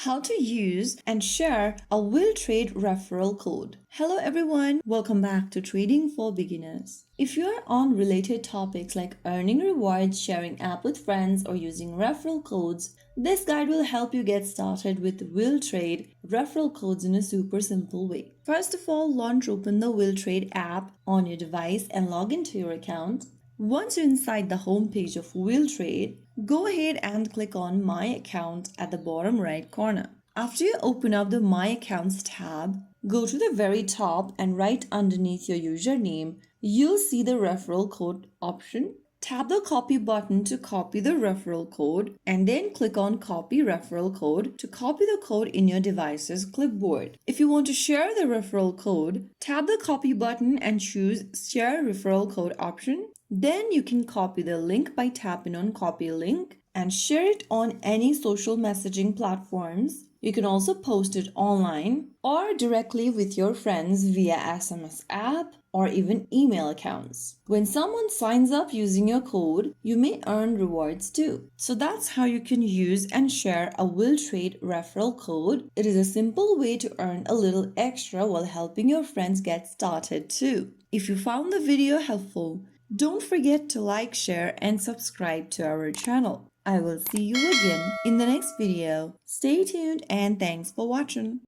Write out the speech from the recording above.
how to use and share a WillTrade referral code. Hello everyone, welcome back to Trading for Beginners. If you are on related topics like earning rewards, sharing app with friends, or using referral codes, this guide will help you get started with WillTrade referral codes in a super simple way. First of all, open the WillTrade app on your device and log into your account. Once you're inside the home page of WillTrade, go ahead and click on My Account at the bottom right corner. After you open up the My Accounts tab, go to the very top and right underneath your username, you'll see the referral code option. Tap the copy button to copy the referral code and then click on Copy Referral Code to copy the code in your device's clipboard. If you want to share the referral code, tap the copy button and choose Share Referral Code option. Then you can copy the link by tapping on Copy Link and share it on any social messaging platforms. You can also post it online or directly with your friends via SMS app or even email accounts. When someone signs up using your code, you may earn rewards too. So that's how you can use and share a WillTrade referral code. It is a simple way to earn a little extra while helping your friends get started too. If you found the video helpful, don't forget to like, share, and subscribe to our channel. I will see you again in the next video. Stay tuned and thanks for watching.